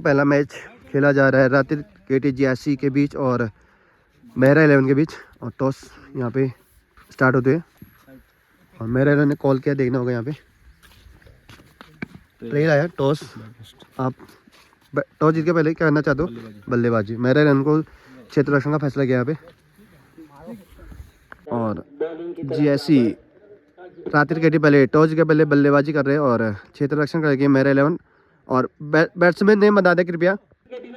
पहला मैच खेला जा रहा है रात्रि KTGIC के बीच और मेहरा 11 के बीच। और टॉस यहाँ पे स्टार्ट होते हैं और मेहरा 11 ने कॉल किया, देखना होगा यहाँ पे प्लेयर आया। टॉस आप टॉस जीत के पहले क्या करना चाहते हो? बल्लेबाजी। मेहरा 11 को क्षेत्र रक्षण का फैसला किया यहाँ पे। और GIC रात्रि KT पहले टॉस जीत के पहले बल्लेबाजी कर रहे हैं और क्षेत्र रक्षण करेगी मेहरा 11। और बैट्समैन नेम बता दें कृपया।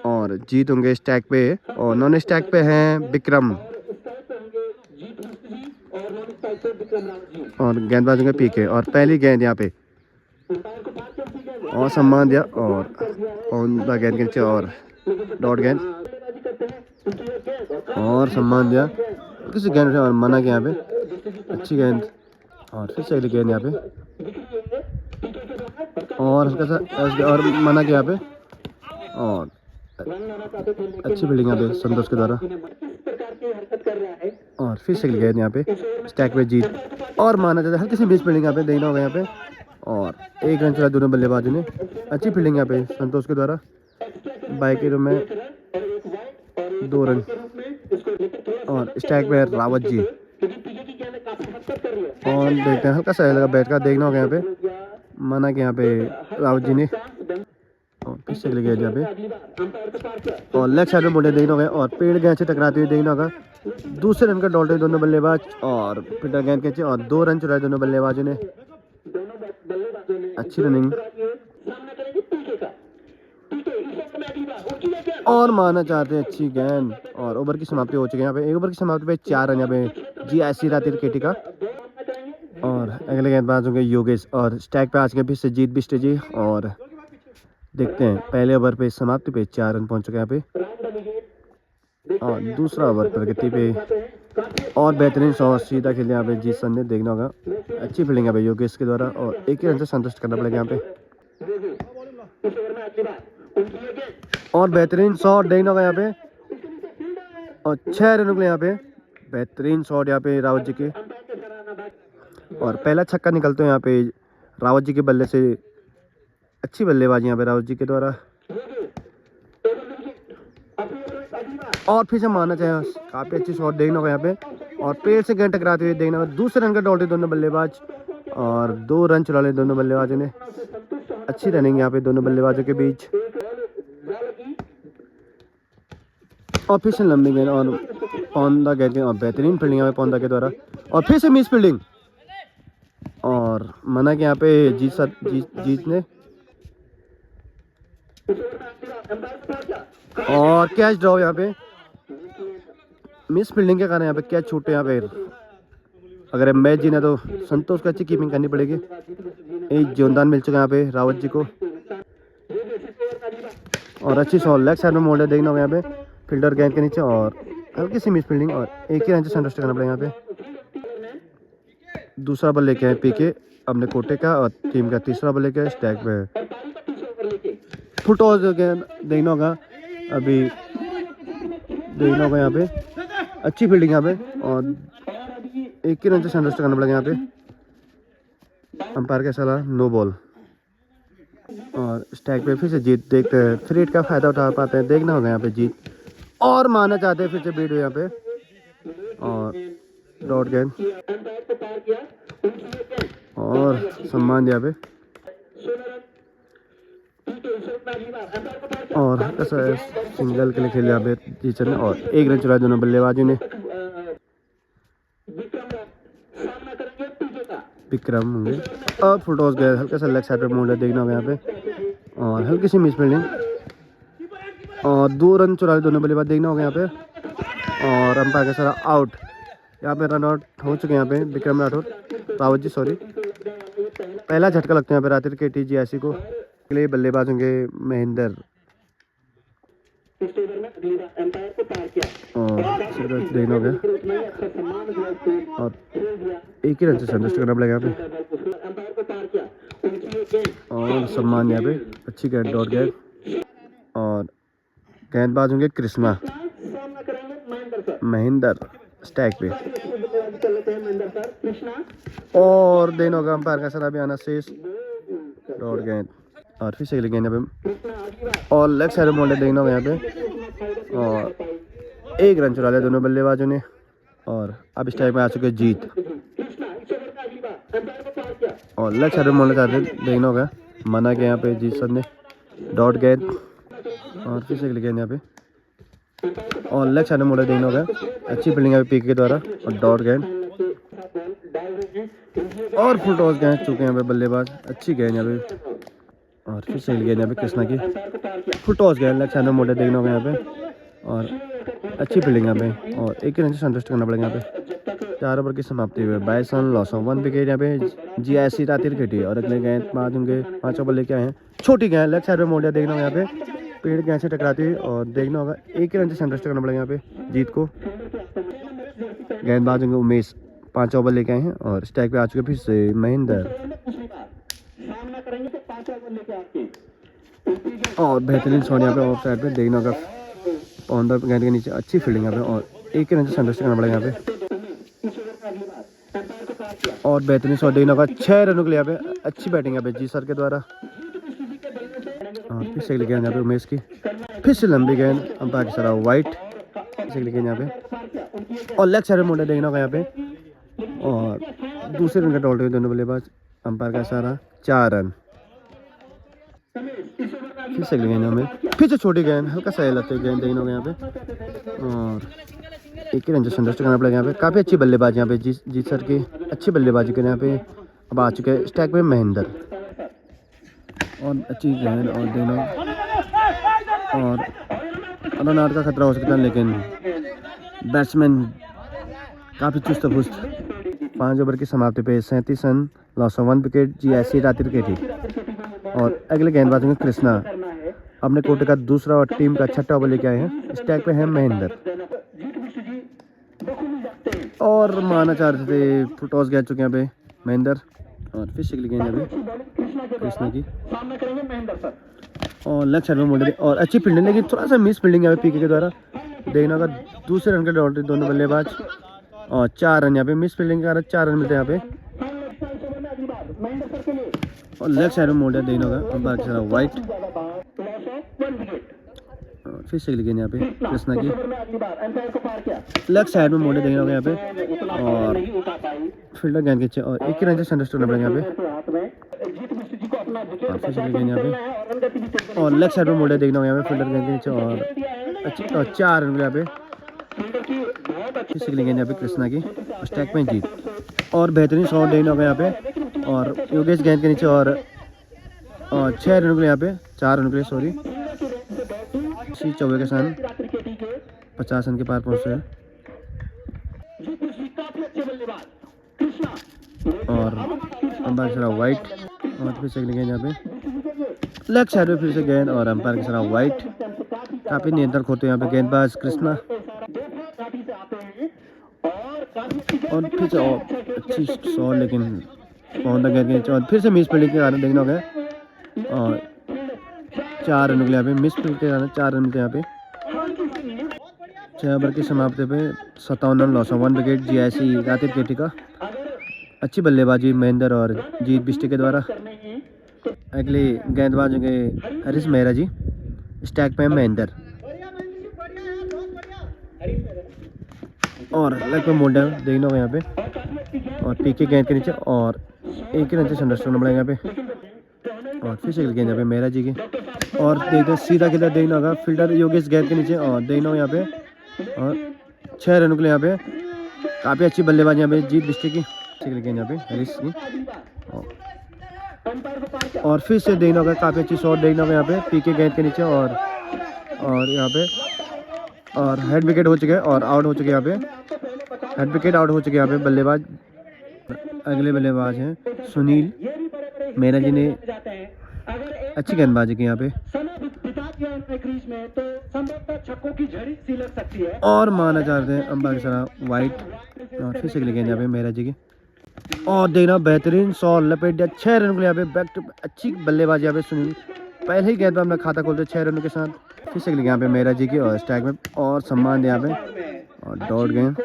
और जीत होंगे स्टैक पे और नॉन स्टैक पे हैं विक्रम और गेंदबाज होंगे PK। और पहली गेंद यहाँ पे और सम्मान दिया और गेंद के नीचे और डॉट गेंद और सम्मान दिया किसी गेंद और मना किया यहाँ पे। अच्छी गेंद और फिर से अगली गेंद यहाँ पे और हल्का सा और मना किया यहाँ पे। और अच्छी फील्डिंग यहाँ पे संतोष के द्वारा और फिर से गेंद यहाँ पे स्टैक पे जीत और माना जाता है हल्की सी मिस फील्डिंग यहाँ पे देखना होगा यहाँ पे। और एक रन चला दोनों बल्लेबाजों ने। अच्छी फील्डिंग यहाँ पे संतोष के द्वारा। बाई के रूम में 2 रन और स्टैक पे रावत जी। और देखते हैं हल्का सा लगा बैट का देखना होगा यहाँ पे माना कि यहाँ पे रावत जी ने। और फिर से गया यहाँ पे और लेग साइड में बोले देखना होगा और पेड़ गेंद से टकराते हुए देखना होगा। दूसरे रन का डॉल्टे दोनों बल्लेबाज और पीटर गेंद के और 2 रन चुराए दोनों बल्लेबाजों ने। अच्छी रनिंग और मारना चाहते हैं अच्छी गेंद। और ओवर की समाप्ति हो चुकी है यहाँ पे। एक ओवर की समाप्ति पे 4 रन यहाँ पे GIC रात्रि KT का। और अगले गेंदबाज होंगे योगेश और स्टैक पे आज के फिर से जीत बिस्टे जी। और देखते हैं पहले ओवर पे समाप्ति पे 4 रन पहुंच चुके हैं यहाँ पे। और दूसरा ओवर प्रगति पे और बेहतरीन शॉट सीधा खेले यहाँ पे जीत सन ने देखना होगा। अच्छी फील्डिंग यहाँ पे योगेश के द्वारा और एक ही रन से संतुष्ट करना पड़ेगा यहाँ पे। और बेहतरीन शॉट देखना होगा यहाँ पे और 6 रनों के लिए यहाँ पे बेहतरीन शॉट यहाँ पे रावत जी के। और पहला छक्का निकलते हैं यहाँ पे रावत जी के बल्ले से। अच्छी बल्लेबाजी यहाँ पे रावत जी के द्वारा। और फिर से मारना चाहिए काफी अच्छी शॉट देखना होगा यहाँ पे और पेड़ से गेंद टकराते हुए देखना होगा। दूसरे रन का डॉल्टे दोनों बल्लेबाज और 2 रन चुरा ले दोनों बल्लेबाजों ने। अच्छी रनिंग यहाँ पे दोनों बल्लेबाजों के बीच और फिर से लंबी गेंद और पौंदा गेंद और बेहतरीन फील्डिंग यहाँ पे पौंदा के द्वारा। और फिर से मिस फील्डिंग और मना के यहाँ पे जीत ने। और कैच ड्रॉप यहाँ पे मिस फील्डिंग के कारण यहाँ पे कैच छूटे यहाँ पे। अगर मैच जीना तो संतोष को अच्छी कीपिंग करनी पड़ेगी। एक योगदान मिल चुका है यहाँ पे रावत जी को। और अच्छी शॉट लेग साइड में मोड़ देखना होगा यहाँ पे फील्डर गेंद के नीचे और हल्की सी मिस फील्डिंग और एक ही रन से संतुष्ट करना पड़ेगा यहाँ पे। दूसरा बल लेके आए PK अपने कोटे का और टीम का तीसरा बल लेके स्टैक पे फुट टॉस गेंद देखना होगा अभी देखना होगा यहाँ पे। अच्छी फील्डिंग यहाँ पे और एक ही रन से संतुष्ट करना पड़ेगा यहाँ पे। अंपायर का सलाह नो बॉल। और स्टैक पे फिर से जीत देखते हैं फ्री हिट का फायदा उठा पाते हैं देखना होगा यहाँ पे जीत और मारना चाहते हैं फिर से बीट यहाँ पे और डॉट गेंद और सम्मान यहाँ पे। और कैसा सिंगल के लिए खेले यहाँ पे टीचर ने और 1 रन चुराया दोनों बल्लेबाजों ने। विक्रम होंगे और फुल टॉस गए हल्का सा लेग साइड पे मोड़ देखना होगा यहाँ पे और हल्की सी मिस फील्डिंग और 2 रन चुरा दोनों बल्लेबाज देखना होगा यहाँ पे। और अंपायर का सारा आउट यहाँ पे रन आउट हो चुके हैं यहाँ पे विक्रम रावत जी सॉरी। पहला झटका लगता है यहाँ पे रात्रि KTGIC को। अगले बल्लेबाज होंगे महेंद्र और देखना होगा और एक ही रन से संतुष्ट करना पड़ेगा यहाँ पे। और सम्मान यहाँ पे अच्छी गेंद डॉट गेंद और गेंदबाज होंगे कृष्णा महेंद्र स्टैक पे। और देना होगा अंपायर का सलाह भी आना शेष डॉट गेंद और फिर से अगली गेंद यहाँ पे और लेग साइड में मोल्ड देखना होगा यहाँ पे और 1 रन चुरा लिया दोनों बल्लेबाजों ने। और अब इस टाइम में आ चुके जीत और लेग साइड में मोल्ड चाहते देखना होगा, मना किया यहाँ पे जीत सर ने। डॉट गेंद और फिर से अगली गेंद यहाँ पे और लेग साइड में मोल्ड देखना होगा, अच्छी फील्डिंग है पीके के द्वारा और डॉट गेंद और फुल टॉस गेंद चुके हैं यहाँ पे बल्लेबाज, अच्छी गेंद यहाँ पे। और फिर से गेंद यहाँ पे कृष्णा की फुल टॉस गेंद, लेग साइड में मोल्ड देखना होगा यहाँ पे और अच्छी फील्डिंग यहाँ पे और 1 रन से संतुष्ट करना पड़ेगा यहाँ पे। 4 ओवर की समाप्ति हुई, 22 रन लॉस ऑफ 1 विकेट यहाँ पे GIC रातिर कटी। और अगले गेंद 5 होंगे, 5 ओवर लेके आए हैं, छोटी गेंद लेग साइड में मोड़ देखना होगा यहाँ पे, पेड़ गेंद से टकराती हुई और देखना होगा 1 रन से संतुष्ट करना पड़ेगा यहाँ पे जीत को। गेंदबाज होंगे उमेश, 5 ओवर लेके आए हैं और स्ट्राइक पे आ चुके फिर से महेंद्र और बेहतरीन शॉट यहाँ पे ऑफ साइड पे देखना होगा पौंदा गेंद के नीचे, अच्छी फील्डिंग यहाँ पे और 1 रन से संतुष्ट करना पड़ेगा यहाँ पे। और बेहतरीन शॉट देखना होगा 6 रनों के लिए यहाँ पे, अच्छी बैटिंग यहाँ पे जी सर के द्वारा। और फिर से अगली गेंद यहाँ पे उमेश की, फिर से लंबी गेंद, अंपायर की सरा वाइट, फिर से अगली गेंद यहाँ पे और लेग साइड में मोटा देखना होगा यहाँ पे और दूसरे रन का टॉल्ट हुए दोनों बल्लेबाज, अंपायर का इशारा 4 रन। फिर से अगली गेंद में फिर से छोटी गेंद, हल्का सा लगता है गेंद देखना होगा यहाँ पे और 1 रन से संतुष्ट करना पड़ेगा यहाँ पे। काफ़ी अच्छी बल्लेबाजी यहाँ पे जीत सर की, अच्छी बल्लेबाजी कर यहाँ पे। अब आ चुके हैं स्ट्राइक में महेंद्र और अच्छी गेंद और देना और रन आउट का खतरा हो सकता है, लेकिन बैट्समैन काफ़ी चुस्त फुस्त। 5 ओवर की समाप्ति पे 37 run loss of 1 wicket GIC रातिर कटी। और अगले गेंदबाज में कृष्णा अपने कोटे का दूसरा और टीम का 6ठा ओवर लेके आए हैं, स्ट्राइक पे है महेंद्र और माना चाह रहे थे फुल टॉस गेंद चुके हैं यहाँ पे महेंद्र। और फिर से अगली गेंद यहाँ पे कृष्णा की और लेग साइड में मोड़ और अच्छी फील्डिंग, लेकिन थोड़ा सा मिस फील्डिंग यहाँ पे पीके के द्वारा देखना होगा। दूसरे रन का डॉट दोनों बल्लेबाज और 4 रन यहाँ पे, मिस फील्डिंग के कारण 4 रन मिलते हैं यहाँ पे। और लेग साइड में मोड़ देखना होगा, अंपायर की तरह वाइट। और फिर से अगली गेंद यहाँ पे कृष्णा की, लेग साइड में मोड़ देखना होगा यहाँ पे और फील्डर गेंद के और 1 रन से संतुष्ट करना पड़ेगा यहाँ पे। और फिर से अगली गेंद यहाँ पे और लेग साइड में मोड़ देखना होगा यहाँ पे फील्डर गेंद के नीचे और अच्छी और 4 रन यहाँ पे। फिर से अगली गेंद यहाँ पे कृष्णा की और स्ट्राइक में जीत और बेहतरीन शॉट देखना होगा यहाँ पे और योगेश गेंद के नीचे और 6 रनों के लिए यहाँ पे, 4 रनों के लिए सॉरी। इसी चौबे के साथ 50 रन के पार पहुँचे हैं और अंपायर की तरह वाइट। और फिर से अगली गेंद यहाँ पे लेग साइड में फिर से गेंद और अंपायर की तरह वाइट। काफ़ी नियंत्रण खोते हैं यहाँ पे गेंदबाज कृष्णा और फिर से अच्छी शॉट, लेकिन पौंदा गेंद के नीचे और फिर से मिस फील्डिंग के कारण देखना होगा और 4 रन के लिए यहाँ पे, मिस फील्ड के कारण 4 रन मिलते हैं यहाँ पे। 6 ओवर की समाप्ति पे 57 run loss of 1 wicket GIC रातिर केटी का। अच्छी बल्लेबाजी महेंद्र और जीत बिस्टी के द्वारा। अगले गेंदबाज होंगे हरीश मेहरा जी, स्ट्राइक पे महेंद्र और लेग पे मोड़ देखना होगा यहाँ पे और पीके गेंद के नीचे और 1 रन से संतुष्ट करना पड़ेगा यहाँ पे। और फिर से गेंद यहाँ पे मेहरा जी की और देखते सीधा किधर देखना होगा, फील्डर योगेश गेंद के नीचे और देखना होगा यहाँ पे और 6 रनों के लिए यहाँ पे। काफ़ी अच्छी बल्लेबाजी यहाँ पे जीत बिस्टी की, गेंद यहाँ पे हरीश की और फिर से देखना होगा, काफ़ी अच्छी शॉट देखना होगा यहाँ पे पीके गेंद के नीचे और यहाँ पे और हेड विकेट हो चुके हैं और आउट हो चुके हैं यहाँ पे, हेड विकेट आउट हो चुके हैं यहाँ पे बल्लेबाज। अगले बल्लेबाज हैं सुनील, मेहरा जी ने अच्छी गेंदबाजी की यहाँ पे और माना चाहते हैं अंपायर की तरह वाइट। और फिर से अगली गेंद यहाँ पे मेहरा जी की और देखना बेहतरीन शॉट लपेट दिया 6 रन के लिए यहाँ पे, बैक टू अच्छी बल्लेबाजी यहाँ पे सुनील, पहले ही गेंद पर अपना खाता खोलते 6 रनों के साथ। फिर से अगली यहाँ पे मेहरा जी की और स्ट्राइक में और सम्मान दिया यहाँ पे और डॉट गेंद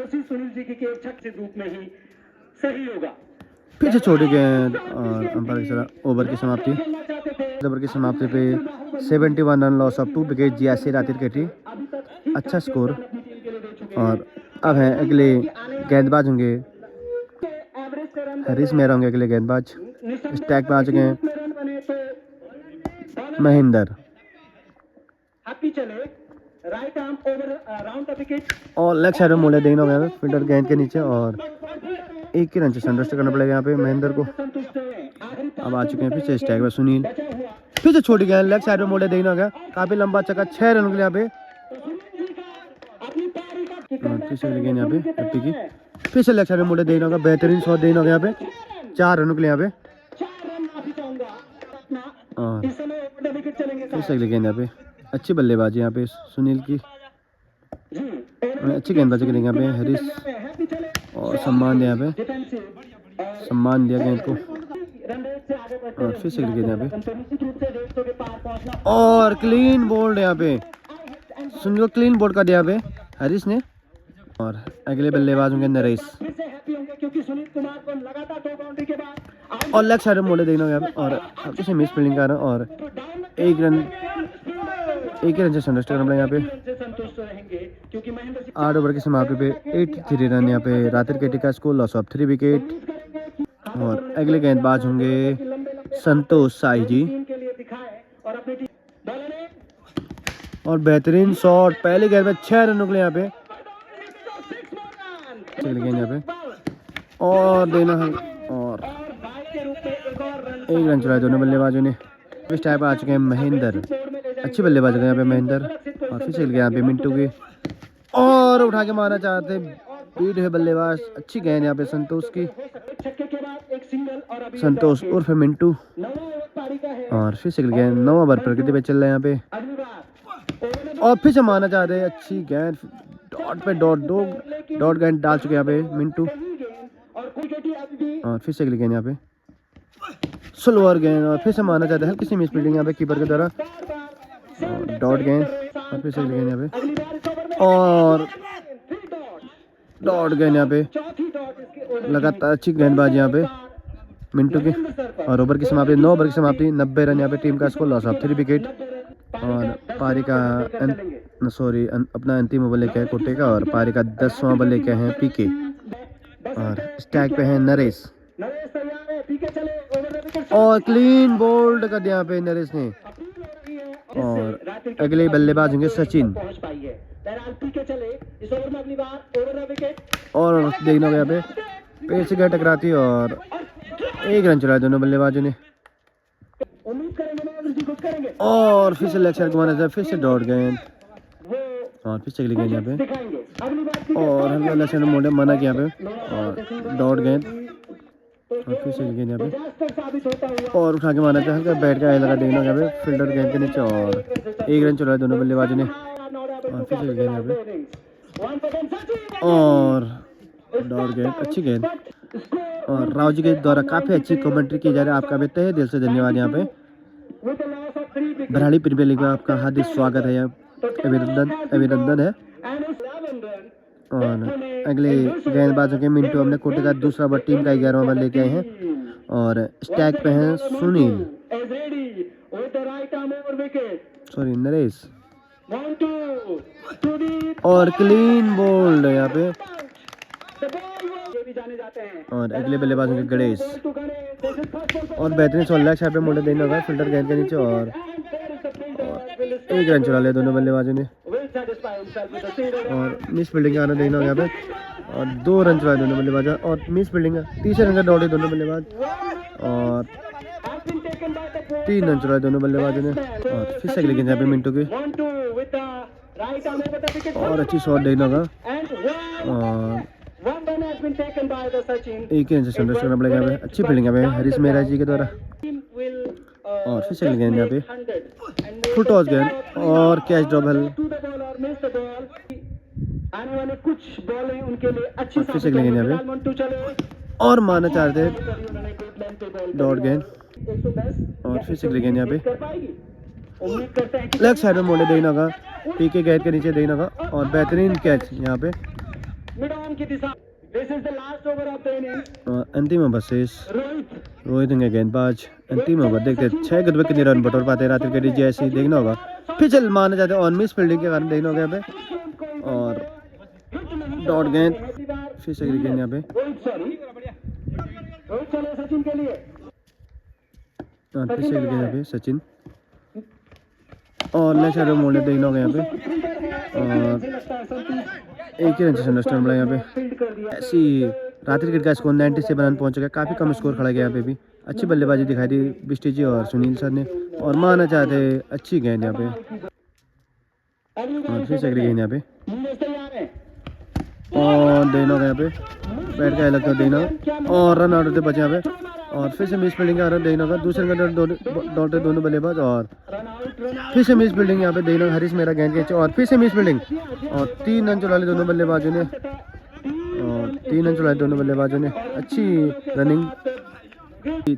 फिर से छोड़ी गेंद और अंपायर की तरह ओवर की समाप्ति। ओवर की समाप्ति पे 71 रन लॉस ऑफ 2 विकेट जियासी रातिर केटी। अच्छा स्कोर। और अब हैं अगले गेंदबाज होंगे हरीश मेहरा होंगे अगले गेंदबाज। स्टैक पे आ चुके हैं महेंद्र और लेग साइड में मोड़े देखना होगा फील्डर गेंद के नीचे और एक ही रन से संतुष्ट करना पड़ेगा यहाँ पे महेंद्र को। अब आ चुके हैं फिर से स्टैक पे सुनील। फिर से छोटी गेंद लेग साइड में मोड़े देखना होगा। काफी लंबा चक्का 6 रन के लिए यहाँ पे। फिर से अगली गेंद यहाँ पे हैप्पी की। फिर से लेग साइड में मोड़े देखना होगा। बेहतरीन शॉट देखना होगा यहाँ पे 4 रनों के लिए यहाँ पे। और फिर से अगली गेंद यहाँ पे अच्छी बल्लेबाजी यहाँ पे सुनील की। अच्छी गेंदबाजी करेंगे यहाँ पे हरीश और सम्मान दिया यहाँ पे। सम्मान दिया गेंद को और फिर से गेंद यहाँ पे और क्लीन बोल्ड यहाँ पे सुनील को क्लीन बोल्ड कर दिया यहाँ पे हरीश ने। और अगले बल्लेबाज होंगे नरेश और लेग साइड में मोड़े देखना होगा यहाँ पे। और हल्की से मिस फील्डिंग कर रहा और एक ही रन से संतुष्ट करना पड़ेगा यहाँ पे। 8 ओवर की समाप्ति पे 83 रन यहाँ पे रातिर केटी का स्कोर लॉस ऑफ 3 विकेट। और अगले गेंदबाज होंगे संतोष साई जी और बेहतरीन शॉट पहले गेंद में 6 रनों के लिए यहाँ पे। चलिए गेंद यहाँ पे और देना है और 1 रन चलाए दोनों बल्लेबाजों ने। इस टाइप आ चुके हैं महेंद्र। अच्छी बल्लेबाज है यहाँ पे महेंद्र और फिर चल गया यहाँ पे मिंटू की और उठा के मारना चाहते बीट है बल्लेबाज। अच्छी गेंद यहाँ पे संतोष की। संतोष उर्फ मिंटू और फिर से गेंद 9 ओवर प्रकृति पे चल रहा है यहाँ पे और फिर से मारना चाहते हैं। अच्छी गेंद डॉट पे डॉट गेंद डाल चुके यहाँ पे मिंटू और फिर से अगली गेंद यहाँ पे स्लोअर गेंद और फिर से मारना चाहते हैं हल्की सी मिस फील्डिंग यहाँ पे कीपर के द्वारा। डॉट गेंद और फिर से अगली गेंद यहाँ पे और डॉट गेंद यहाँ पे लगातार अच्छी गेंदबाजी यहाँ पे मिंटू की। और ओवर की समाप्ति 9 ओवर की समाप्ति 90 रन यहाँ पे टीम का स्कोर लॉस ऑफ 3 विकेट। और पारी का अपना अंतिम ओवर लेके है कोटे का और पारी का 10वां ओवर लेके हैं पीके और स्टैक पे है नरेश और क्लीन बोल्ड कर दिया यहाँ पे नरेश ने। और अगले बल्लेबाज होंगे सचिन और देखना होगा यहाँ पे पेड़ से गया टकराती और 1 रन चलाए दोनों बल्लेबाजों ने। और फिर से लेग साइड घुमाना चाहिए फिर से डॉट गेंद और फिर से अगली गेंद यहाँ पे और हम लेग साइड मोड़े मना किया यहाँ पे और डॉट गेंद और फिर से गेंद यहाँ पे और उठा के मारना चाहिए हल्का बैट का लगा देखना यहाँ पे फील्डर गेंद के नीचे और 1 रन चलाए दोनों बल्लेबाजों ने। और फिर से गेंद यहाँ पे और डॉट गेंद अच्छी गेंद और राव जी के द्वारा काफ़ी अच्छी कमेंट्री की जा रही है। आपका भी तहे दिल से धन्यवाद। यहाँ पे बरहाली प्रीमियर लीग में आपका हार्दिक स्वागत है। अभिनंदन है। और अगले गेंदबाजों के मिंटू हमने कोटे का दूसरा ओवर टीम का 11वां ओवर लेके आए हैं और स्टैक पे हैं सुनील नरेश और क्लीन बोल्ड यहाँ पे। और अगले बल्लेबाज होंगे गणेश और बेहतरीन शॉट लेग साइड पे मोड़े देना होगा फील्डर गेंद के नीचे और 1 रन चला लिया दोनों बल्लेबाजों ने। और मिस फील्डिंग का आना देखना होगा यहाँ पे और 2 रन चलाए दोनों बल्लेबाज और मिस फील्डिंग का तीसरे रन का दौड़े दोनों बल्लेबाज और 3 रन चलाए दोनों बल्लेबाजों ने। और फिर से अगली गेंद यहाँ पे मिंटू की और अच्छी शॉट देखना होगा और 1 रन से संतुष्ट करना पड़ेगा यहाँ पे। अच्छी फील्डिंग यहाँ पे हरीश मेहरा जी के द्वारा। और फिर से अगली गेंद यहाँ पे फुल टॉस गेंद और कैच ड्रॉबल फिर से अगली गेंद यहाँ पे और मारना चाहते हैं डॉट गेंद और फिर से अगली गेंद यहाँ पे लेग साइड में मोड़े देखना होगा पीके गेंद के नीचे देखना होगा और बेहतरीन कैच यहाँ पे This is the last over of the innings. और अंतिम ओवर शेष। Rohit. रोहित होंगे गेंदबाज। अंतिम ओवर देखते हैं 6 गेंद पे कितने रन बटोर पाते हैं रात्रि के जैसे देखना होगा। फिर चल माना जाते हैं और मिस फील्डिंग के कारण देखना होगा यहाँ पे। और डॉट गेंद फिर से गिरी गेंद यहाँ पे। रोहित सॉरी। रोहित चले सचिन के लिए। और फिर से गिरी गेंद यहाँ पे सचिन। और लेफ्ट साइड में मोड़ने देखना होगा यहाँ पे। और एक ही रन से संडस्टन बना यहाँ पे। ऐसी रात्रि क्रिकेट का स्कोर 97 रन पहुंच गया। काफ़ी कम स्कोर खड़ा गया यहाँ पे भी। अच्छी बल्लेबाजी दिखाई दी बिष्टी जी और सुनील सर ने। और माना चाहते अच्छी गेंद यहाँ पे। और फिर से गेंद यहाँ पे। और देना होगा यहाँ पे। बैट का लगता है देना। और रन आउट होते बचे यहाँ पे। और फिर से मिस फील्डिंग का रन देना होगा। दूसरे रन दौड़ते दोनों बल्लेबाज। और फिर से मिस फील्डिंग यहाँ पे देना। हरीश मेरा गेंद के। और फिर से मिस फील्डिंग। और 3 रन चुरा लिए दोनों बल्लेबाजों ने। और 3 रन चुराए दोनों बल्लेबाजों ने। अच्छी रनिंग।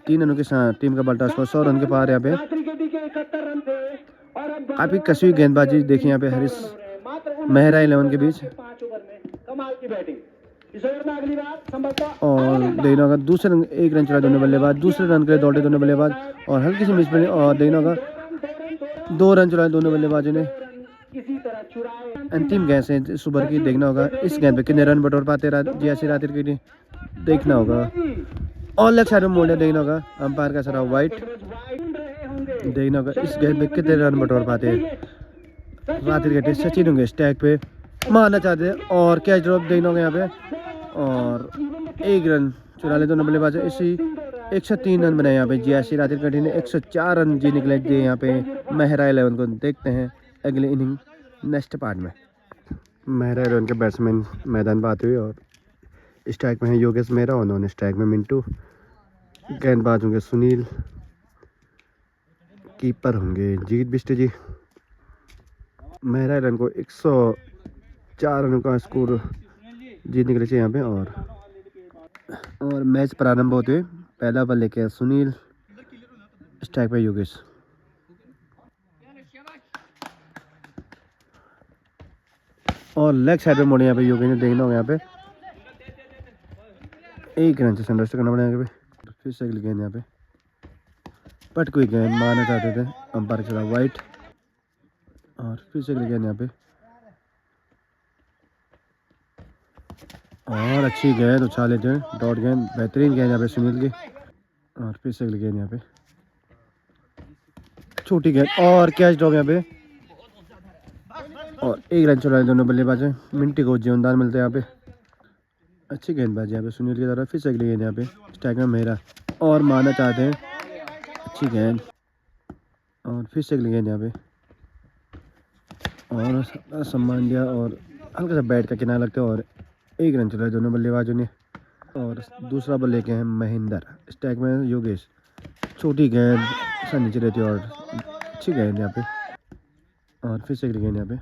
3 रनों के साथ टीम का बल्टा स्कोर 100 रन के पार यहाँ पे। काफी कसी गेंदबाजी देखी यहाँ पे हरीश मेहरा 11 के बीच। और देना होगा दूसरे रन 1 रन चुराए दोनों बल्लेबाज। दूसरे रन के लिए दौड़े दोनों बल्लेबाज। और हल्की सी मिस फील्डिंग। और देना होगा 2 रन चुराए दोनों बल्लेबाजों ने। अंतिम गेंद से इस ओवर की देखना होगा। इस गेंद पे कितने रन बटोर पाते जियासी रात्रि के लिए देखना होगा। और लेफ्ट साइड में मोड़ने देखना होगा। अंपायर का सरा वाइट देखना होगा। इस गेंद पे कितने रन बटोर पाते हैं रात्रि के। सचिन होंगे स्टैक पे मारना चाहते हैं। और कैच ड्रॉप देखना होगा यहाँ पे। और 1 रन चुरा ले दोनों बल्लेबाज। इसी 103 रन बनाए यहाँ पे जियासी रात्रि कटी ने। 104 रन जी निकले दिए यहाँ पे मेहरा 11 को। देखते हैं अगले इनिंग नेक्स्ट पार्ट में। मेहरा 11 के बैट्समैन मैदान पर आते हुए। और स्ट्राइक में है योगेश मेहरा और नॉन स्ट्राइक में मिंटू। गेंदबाज होंगे सुनील। कीपर होंगे जीत बिष्ट जी। मेहरा 11 को 104 रनों का स्कोर जीतने के लिए चाहिए यहाँ पे। और मैच प्रारंभ होते हुए पहला बल्ले के सुनील। स्ट्राइक पे योगेश। और लेग साइड पे मोड़े यहाँ पे योगेश ने देखना होगा यहाँ पे। 1 रन से संडस्ट करना पड़ेगा यहाँ पे। फिर से अगली गेंद यहाँ पे। पट कोई गेंद मारना चाहते थे अंपायर चला वाइट। और फिर से अगली गेंद यहाँ पे। और अच्छी गेंद उछाल लेते हैं डॉट गेंद। बेहतरीन गेंद यहाँ पे सुनील की। और फिर से अगली गेंद यहाँ पे। छोटी गेंद और कैच ड्रॉप यहाँ पे। और 1 रन चुराए दोनों बल्लेबाज हैं। मिंटी को जीवनदान मिलते हैं यहाँ पे। अच्छी गेंदबाजी यहाँ पे सुनील की तरफ। फिर से अगली गेंद यहाँ पे। स्ट्राइक में मेहरा। और मारना चाहते हैं अच्छी गेंद। और फिर से अगली गेंद यहाँ पे। और सम्मान दिया और हल्का सा बैट का किनारा लगता है। और 1 रन चुराए दोनों बल्लेबाजों ने। और दूसरा बल्ले लेके हैं महेंद्र। स्ट्राइक में योगेश। छोटी गेंद सा नीचे रहती है। और अच्छी गेंद यहाँ पे। और फिर से अगली गेंद यहाँ पे।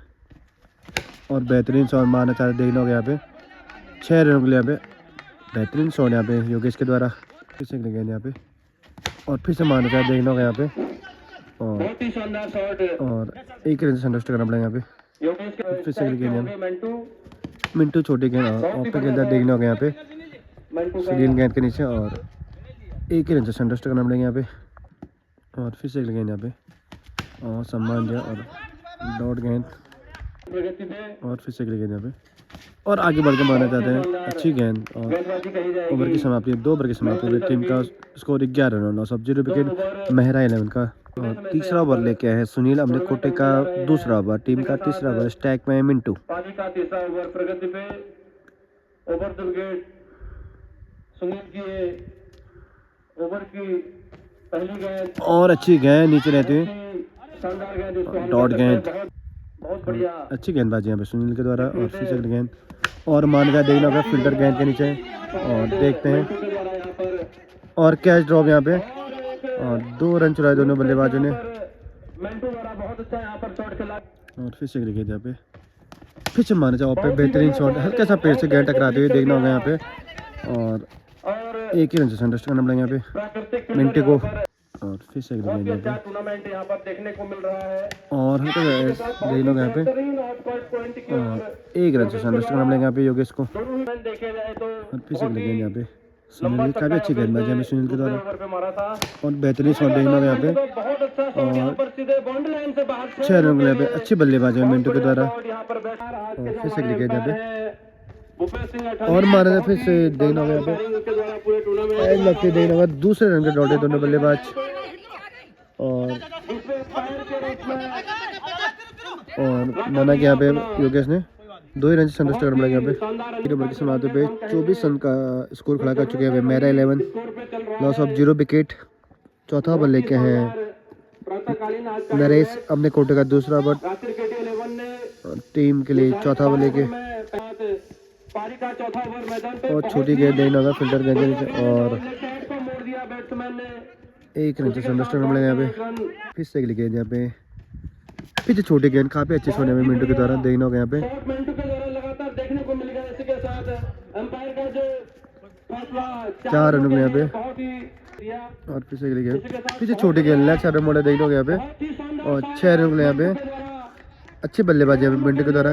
और बेहतरीन शॉट मारना चाहते देखना होगा यहाँ पे। 6 रनों के लिए यहाँ पे बेहतरीन शॉट यहाँ पे योगेश के द्वारा। फिर से अगली गेंद यहाँ पे। और फिर से मारना चाहते देखना होगा यहाँ पे। और 1 रन से संतुष्ट करना पड़ेगा यहाँ पे। फिर से अगली गेंद यहाँ पे। मिंटू छोटी गेंद और पे गेंद देखना होगा यहाँ पे। सुनील गेंद के नीचे। और 1 रन से संतुष्ट करना पड़ेगा यहाँ पे। और फिर से अगली गेंद यहाँ पे। और सम्मान दिया और डॉट गेंद। और फिर से अगली गेंद यहाँ पे। और आगे बढ़ के मारना चाहते हैं अच्छी गेंद। और ओवर की समाप्ति 2 ओवर की समाप्ति हुई। टीम का स्कोर 11 रन 9 सब 0 विकेट मेहरा 11 का। और तीसरा ओवर लेके आए हैं सुनील अपने कोटे का। दूसरा ओवर टीम का तीसरा ओवर। स्ट्राइक में मिंटू। तीसरा ओवर प्रगति पे ओवर दुर्गेश सुनील की ओवर की पहली गेंद। और अच्छी गेंद नीचे रहते हुए डॉट गेंद। बहुत बढ़िया अच्छी गेंदबाजी यहाँ पे सुनील के द्वारा। और फिर से गेंद और मान का देखना होगा फिल्टर गेंद के नीचे। और देखते हैं और कैच ड्रॉप यहाँ पे। और 2 रन चुराए दोनों बल्लेबाजों ने। और फिर से गेंद यहाँ पे। फिर से मारना चाहो पे बेहतरीन शॉट। हल्का सा पेड़ से गेंद टकराते हुए देखना होगा यहाँ पे। और 1 ही रन से संतुष्ट करना पड़ेगा यहाँ पे मिंटी को। और फिर से गेंद यहाँ पे। टूर्नामेंट यहाँ पर देखने को मिल रहा है। और हल्का देखना होगा यहाँ पे। और 1 रन से संतुष्ट करना पड़ेगा यहाँ पे योगेश को। देखे जाए तो और फिर से गेंद यहाँ पे सुनील, काफ़ी अच्छी गेंदबाजी है सुनील के द्वारा और बेहतरीन शॉट देखना होगा यहाँ पे। और 6 रन यहाँ पे अच्छी बल्लेबाजी है मिंटू के द्वारा और फिर से गेंद यहाँ पे और मारा था फिर से देखना होगा यहाँ पे एक लगते देखना होगा दूसरे रन के दौड़े दोनों बल्लेबाज और माना कि यहाँ पे योगेश ने 2 ही रन से संतुष्ट करना पड़ेगा यहाँ पे ओवर की समाप्ति पे 24 रन का स्कोर खड़ा कर चुके हैं मेरा 11 लॉस ऑफ 0 विकेट। चौथा ओवर लेके हैं नरेश अपने कोटे का दूसरा ओवर टीम के लिए चौथा ओवर लेके और छोटी गेंद देना होगा फिल्टर गेंद और 1 रन से संतुष्ट करना पड़ेगा यहाँ पे फिर से अगली गेंद यहाँ पे पीछे छोटी गेंद काफी अच्छी सोने में मिंटू के द्वारा देखना होगा यहाँ पे 4 रन में यहाँ पे और फिर से अगली गेंद पीछे छोटी गेंद लेग साइड में मोड़ा देखना होगा यहाँ पे और 6 रन में यहाँ पे अच्छी बल्लेबाजी है मिंटू के द्वारा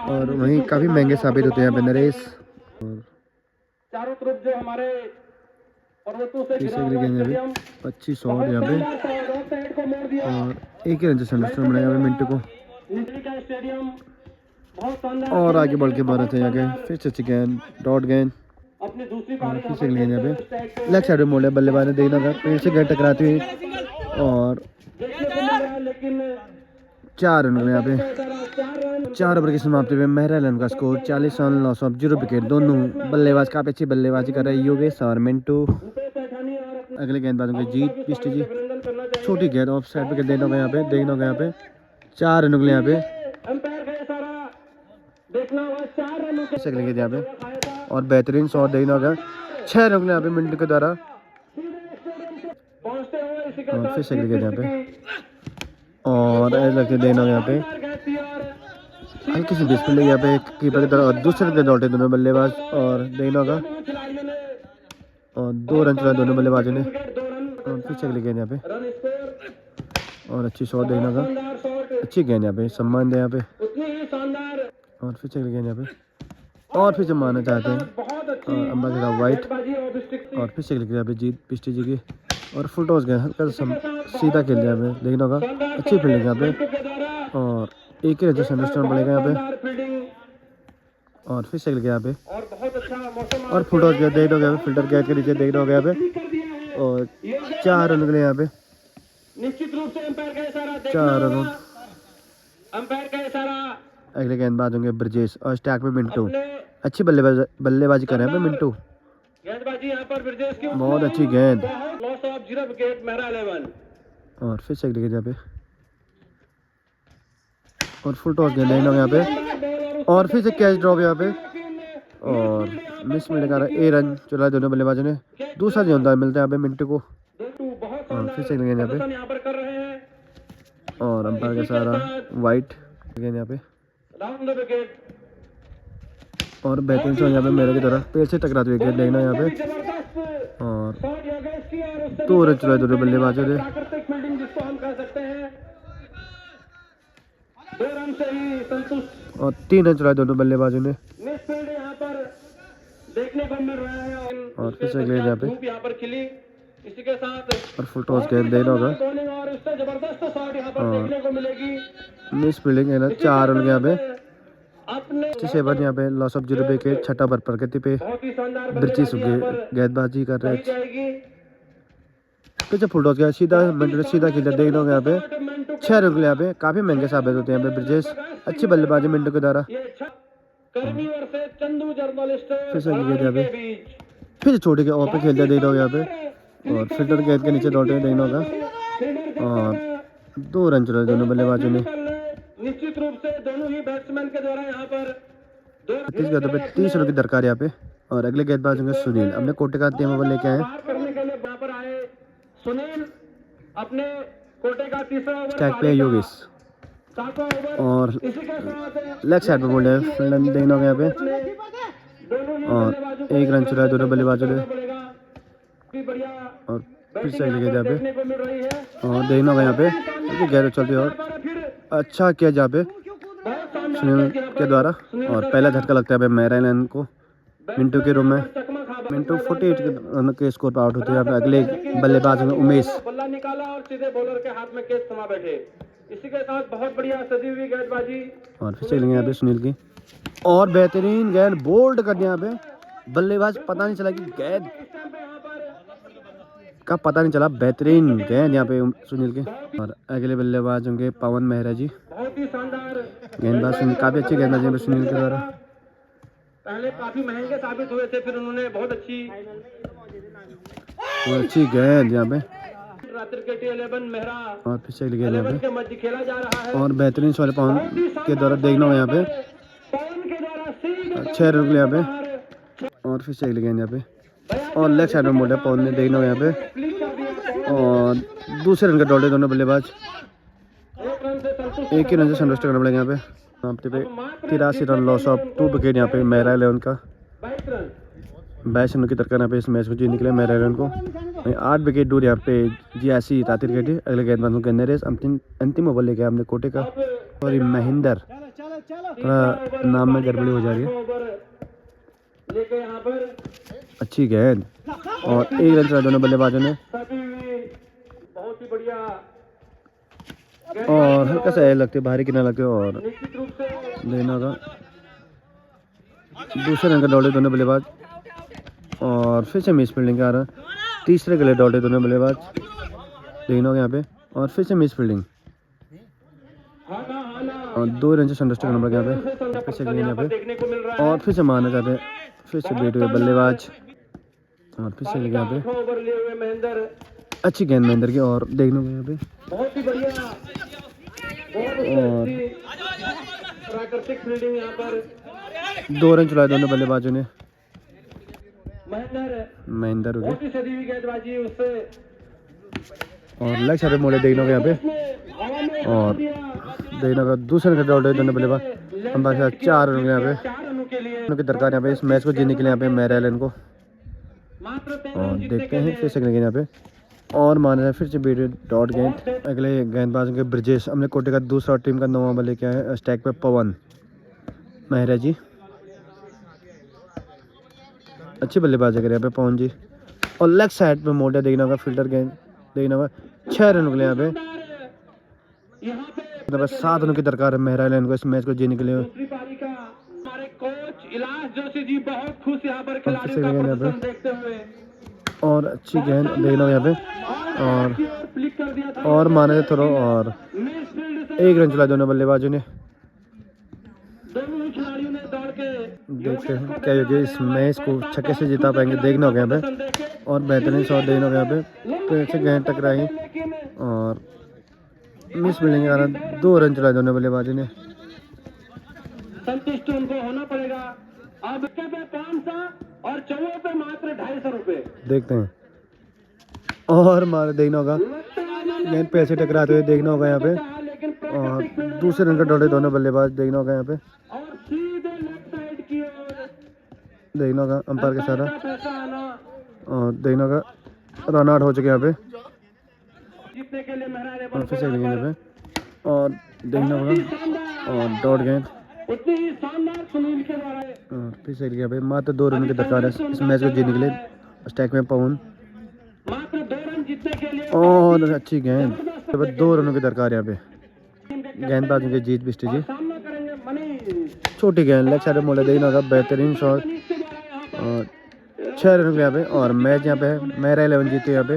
और वहीं काफी महंगे साबित होते हैं यहाँ पे नरेश और चारों तरफ जो हमारे अच्छी शॉट यहाँ पे और 1 ही रन से संतुष्ट करना पड़ेगा मिंटू को और आगे बढ़ के मारा था यहाँ के फिर से अच्छी गेंद डॉट गेंद और फिर से गेंद यहाँ पे लेग साइड में मोड़ बल्लेबाज ने देखना था फिर से गेंद टकराती हुई और 4 रन यहाँ पे 4 ओवर की समाप्ति में मेहरा रन का score 40 run loss of 0 wicket. दोनों बल्लेबाज काफी अच्छी बल्लेबाजी कर रहे हैं योगेश और मिंटू। अगले गेंदबाजों के जीत पिस्टी जी छोटी गेंद ऑफ साइड पे देना होगा यहाँ पे देखना होगा यहाँ पे 4 रन यहाँ पे अगले गेंद यहाँ पे और बेहतरीन शॉट देखना होगा 6 रन यहाँ पे मिंटू के द्वारा और फिर से अगले गेंद यहाँ पे और लगते देना होगा यहाँ पे हल्की सी डिस्प्ले यहाँ पे कीपर की तरफ और दूसरे के दौड़े दोनों बल्लेबाज और देखना होगा और 2 रन चला दोनों बल्लेबाजों ने और फिर से अगली गेंद यहाँ पे और अच्छी शॉट देखना होगा अच्छी गेंद यहाँ पे सम्मान दे यहाँ पे और फिर से अगली गेंद यहाँ पे और फिर से मारना चाहते हैं और अम्बा के साथ वाइट और फिर से अगली यहाँ पे जीत पिस्टी जी की और फुल टॉस गए हल्का सीधा खेल यहाँ पे देखना होगा अच्छी फील्डिंग यहाँ पे और 1 ही रन से संतुष्ट करना पड़ेगा यहाँ पे और फिर से यहाँ पे और फुल टॉस गया देखना होगा फिल्टर गैप के नीचे देखना होगा यहाँ पे और 4 रन के लिए यहाँ पे निश्चित रूप से अंपायर का इशारा 4 रन अंपायर का इशारा अगले गेंदबाज होंगे ब्रजेश और स्टैक में मिंटू अच्छी बल्लेबाजी कर रहे हैं मिंटू गेंदबाजी यहाँ पर ब्रजेश की बहुत अच्छी गेंद लॉस ऑफ 0 विकेट मेहरा 11 और फिर से अगली गेंद यहाँ पे और फुल टॉस गेंद देखना यहाँ पे और फिर से कैच ड्रॉप यहाँ पे और मिस मिलने का 1 रन चला दोनों बल्लेबाजों ने दूसरा जोनदार मिलता है यहाँ पे मिंटू को और फिर से गेंद यहाँ पे और अंपायर का सारा वाइट गेंद यहाँ पे और बेहतरीन से यहाँ पे मेरे की तरफ पेड़ से टकराते हुए गेंद देखना यहाँ पे और 2 रन चला दोनों बल्लेबाजों ने और 3 रन चलाए दोनों बल्लेबाजों ने देखने को मिल रहा है और फिर से गेंद यहाँ पे यहाँ पर खिली इसी के साथ और फुल टॉस गेंद देना होगा और उससे जबरदस्त शॉट यहाँ पर देखने को मिलेगी मिस फील्डिंग है ना 4 रन यहाँ पे अपने 67 यहाँ पे लॉस ऑफ 0 विकेट। छठा ओवर प्रगति पे बहुत ही शानदार ब्रिजेश गेंदबाजी कर रहे हैं पीछे फुल टॉस गया सीधा मिंटू ने सीधा खींचा देखना होगा यहाँ पे 6 रन यहाँ पे काफी महंगे साबित होते हैं यहाँ पे ब्रिजेश अच्छी बल्लेबाजी मिंटू के द्वारा फिर से यहाँ पे फिर छोटे के ऑफ पे खेलते देखना होगा यहाँ पे और फिल्टर गेंद के नीचे दौड़ते देखना होगा और 2 रन चला दोनों बल्लेबाजों ने निश्चित रूप से दोनों ही बैट्समैन के द्वारा यहाँ पर 30 गेंदों पे 30 रन की दरकार यहाँ पे और अगले गेंदबाज होंगे सुनील अपने कोटे का 3 ओवर लेके आए करने के लिए वहाँ पर आए सुनील अपने कोटे का तीसरा ओवर स्टैक पे योगेश और लेग साइड पे बोल रहे फील्डर देखना होगा यहाँ पे और 1 रन चुराया दोनों बल्लेबाजों ने और फिर से अगले गेंद यहाँ पे और देखना होगा यहाँ पे गैर चलती और अच्छा किया जहाँ पे सुनील के द्वारा और पहला झटका लगता है मेरा को मिंटू के रूम में। मिंटू 48 के स्कोर पर आउट होते हैं। यहाँ पे अगले बल्लेबाज होंगे उमेश। बल्ला निकाला और सीधे बॉलर के हाथ में कैच थमा बैठे। इसी के साथ बहुत बढ़िया सजी हुई गेंदबाजी। और फिर चलेंगे यहाँ पे सुनील की, और बेहतरीन गेंद बोल्ड कर दिया यहाँ पे। बल्लेबाज पता नहीं चला कि गेंद का पता नहीं चला। बेहतरीन गेंद यहाँ पे सुनील के। और अगले बल्लेबाज होंगे पवन मेहरा जी। बहुत ही शानदार गेंदबाज सुनील, काफी अच्छी गेंदबाजी है सुनील के द्वारा। पहले काफी महंगे साबित हुए थे, फिर उन्होंने बहुत अच्छी गेंद यहाँ पे। रात्रि के 11 मेहरा और फिर चली गेंद यहाँ 11 पे, के मध्य खेला जा रहा है। और बेहतरीन वाले पवन के द्वारा देखना होगा यहाँ पे। पवन के द्वारा सीधे 6 रन के लिए यहाँ पे। और फिर चली गेंद यहाँ पे, और लेग साइड में मोड़ा पवन ने देखना होगा यहाँ पे। क्लिक कर दिया। और दूसरे रन का दौड़े दोनों बल्लेबाज। एक रन से संतुष्ट एक ही रन से संतुष्ट करना पड़ेगा यहाँ पे। 83 रन लॉस ऑफ 2 विकेट यहाँ पे मेहरा 11 का। 22 रन 22 रनों की तरफ यहाँ पे इस मैच को जीत निकले मेहरा 11 को। 8 विकेट दूर यहाँ पे GIC रात्रि गेटी। अगले गेंदबाजों के नरेश अंतिम ओवर लेके हमने कोटे का, और ये महेंद्र, थोड़ा नाम में गड़बड़ी हो जा रही है। लेके यहाँ पर अच्छी गेंद, और 1 रन चला दोनों बल्लेबाजों ने। सभी बहुत ही बढ़िया और हल्का सा लगते भारी किनारा लगते, और निश्चित रूप से लेना होगा। दूसरे रन का दौड़े दोनों बल्लेबाज, और फिर से मिस फील्डिंग आ रहा। तीसरे के लिए दौड़े दोनों बल्लेबाज, देखना होगा यहाँ पे। और फिर से मिस फील्डिंग, और 2 रन से संतुष्ट करना पड़ेगा यहाँ पे। फिर से यहाँ पे, देखने को मिल रहा और फिर से मारना चाहते हैं। फिर से बेट हुए बल्लेबाज, और फिर से यहाँ पे है। ओवर लिए हुए महेंद्र, अच्छी गेंद महेंद्र की, और देखना होगा यहाँ पे। बहुत ही बढ़िया, बहुत ही प्राकृतिक फील्डिंग यहाँ पर। 2 रन चलाए दोनों बल्लेबाजों ने। महेंद्र हो बहुत गए, ही सदी हुई गेंदबाजी उससे। और लेग साइड मोड़े देखना होगा यहाँ पे। हवा में और देखना होगा दूसरे रन का दौड़े दोनों बल्लेबाज। हम बाकी 4 रन यहाँ पे 4 रनों के लिए उनकी दरकार यहाँ पे इस मैच को जीतने के लिए यहाँ पे मेहरा 11 को। मात्र 13 और रन जीतने देखते के हैं लिए। फिर से गेंद यहाँ पे, और मारना है फिर से बीट डॉट गेंद। अगले गेंदबाज के ब्रिजेश, हमने कोटे का दूसरा टीम का 9वां बल्ले क्या है। स्टैक पे पवन मेहरा जी, अच्छी बल्लेबाजी करे यहाँ पे पवन जी। और लेग साइड पे मोटा देखना होगा, फिल्टर गेंद देखना होगा। 6 रन के लिए यहाँ पे। यहाँ पे 7 रनों की दरकार है मेहरा 11 को इस मैच को जीतने के लिए। दूसरी पारी का हमारे कोच इलास जोशी जी बहुत खुश यहाँ पर फिर से खिलाड़ियों का गेंद यहाँ पे। प्रदर्शन देखते हुए। और अच्छी गेंद देखना होगा यहाँ पे, और क्लिक कर दिया था। और मारना है थोड़ा, और मिस फील्ड से 1 रन चला दोनों बल्लेबाजों ने। दोनों ही खिलाड़ियों ने दौड़ के देखते हैं क्या होगी, इस मैच को छक्के से जिता पाएंगे देखना होगा यहाँ पे। और बेहतरीन शॉट देखना होगा यहाँ पे, पेड़ से गेंद टकराई, लेकिन और मिस फील्डिंग के कारण 2 रन चलाए दोनों बल्लेबाजों ने। संतुष्ट उनको होना पड़ेगा। अब इसके पे 500 और चौवे पे मात्र 250 रुपए। देखते हैं, और मार देखना होगा, गेंद पैर से टकराते हुए देखना होगा यहाँ पे। लेकिन और दूसरे रन का दौड़े दोनों बल्लेबाज, देखना होगा यहाँ पे। और सीधे लेफ्ट साइड की ओर देखना होगा अंपायर के सारा, पैसा आना और देखना होगा रन आउट हो चुके यहाँ पे। जीतने के लिए मेहरा और फिर से यहाँ पे, और देखना होगा, और डॉट गेंद, उतनी ही शानदार सुनील के द्वारा। और फिर से यहाँ पे मात्र 2 रन की दरकार है इस मैच को जीतने के लिए। स्टैक में पवन, मात्र 2 रन जीतने के लिए। और अच्छी गेंद, 2 रनों की दरकार यहाँ पे। गेंदबाज के जीत बिस्टी जी, सामना करेंगे मनीष। छोटी गेंद लेग साइड मोड़े देखना होगा, बेहतरीन शॉट, और 6 रन यहाँ पे। और मैच यहाँ पे है मेहरा 11 जीते यहाँ पे।